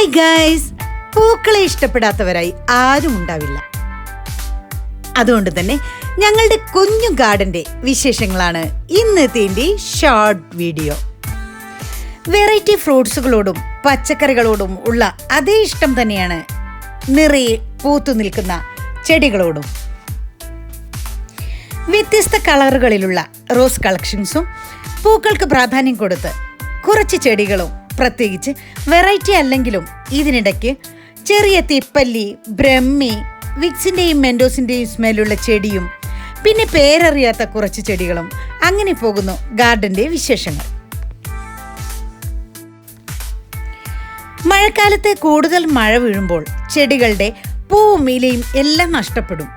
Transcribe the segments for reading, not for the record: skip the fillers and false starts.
Hi guys, പൂക്കളെ ഇഷ്ടപ്പെടാത്തവരായി ആരും ഉണ്ടാവില്ല. അതുകൊണ്ട് തന്നെ ഞങ്ങളുടെ കുഞ്ഞു ഗാർഡന്റെ വിശേഷങ്ങളാണ് ഇന്നത്തെ ഷോർട്ട് വീഡിയോ. വെറൈറ്റി ഫ്രൂട്ട്സുകളോടും പച്ചക്കറികളോടും ഉള്ള അതേ ഇഷ്ടം തന്നെയാണ് നിറയെ പൂത്തു നിൽക്കുന്ന ചെടികളോടും. വ്യത്യസ്ത കളറുകളിലുള്ള റോസ് കളക്ഷൻസും പൂക്കൾക്ക് പ്രാധാന്യം കൊടുത്ത് കുറച്ച് ചെടികളും, പ്രത്യേകിച്ച് വെറൈറ്റി അല്ലെങ്കിലും ഇതിനിടയ്ക്ക് ചെറിയ തിപ്പല്ലി, ബ്രഹ്മി, വിക്സിൻ്റെയും മെൻഡോസിൻ്റെയും സ്മെല്ലുള്ള ചെടിയും പിന്നെ പേരറിയാത്ത കുറച്ച് ചെടികളും, അങ്ങനെ പോകുന്നു ഗാർഡന്റെ വിശേഷങ്ങൾ. മഴക്കാലത്ത് കൂടുതൽ മഴ വീഴുമ്പോൾ ചെടികളുടെ പൂവും ഇലയും എല്ലാം നഷ്ടപ്പെടും.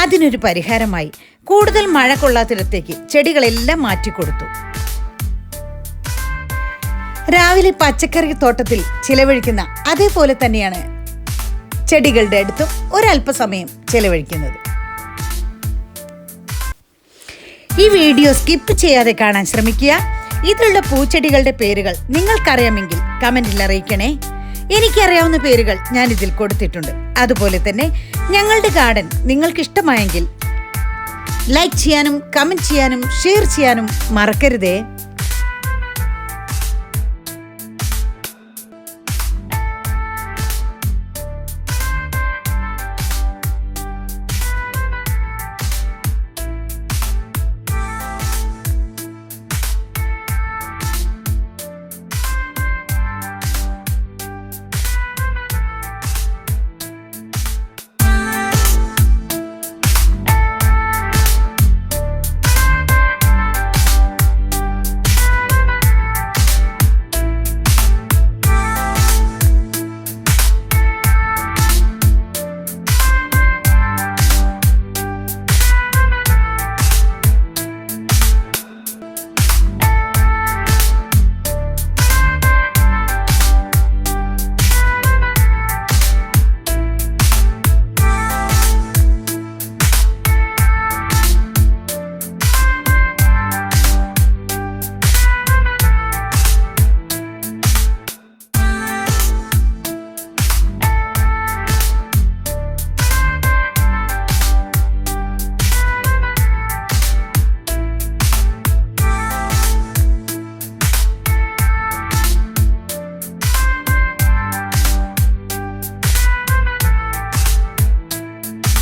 അതിനൊരു പരിഹാരമായി കൂടുതൽ മഴ കൊള്ളാത്തിടത്തേക്ക് ചെടികളെല്ലാം മാറ്റിക്കൊടുത്തു. രാവിലെ പച്ചക്കറി തോട്ടത്തിൽ ചിലവഴിക്കുന്ന അതേപോലെ തന്നെയാണ് ചെടികളുടെ അടുത്തും ഒരല്പസമയം ചിലവഴിക്കുന്നത്. ഈ വീഡിയോ സ്കിപ്പ് ചെയ്യാതെ കാണാൻ ശ്രമിക്കുക. ഇതിലുള്ള പൂച്ചെടികളുടെ പേരുകൾ നിങ്ങൾക്കറിയാമെങ്കിൽ കമന്റിൽ അറിയിക്കണേ. എനിക്കറിയാവുന്ന പേരുകൾ ഞാൻ ഇതിൽ കൊടുത്തിട്ടുണ്ട്. അതുപോലെ തന്നെ ഞങ്ങളുടെ ഗാർഡൻ നിങ്ങൾക്ക് ഇഷ്ടമായെങ്കിൽ ലൈക്ക് ചെയ്യാനും കമന്റ് ചെയ്യാനും ഷെയർ ചെയ്യാനും മറക്കരുതേ.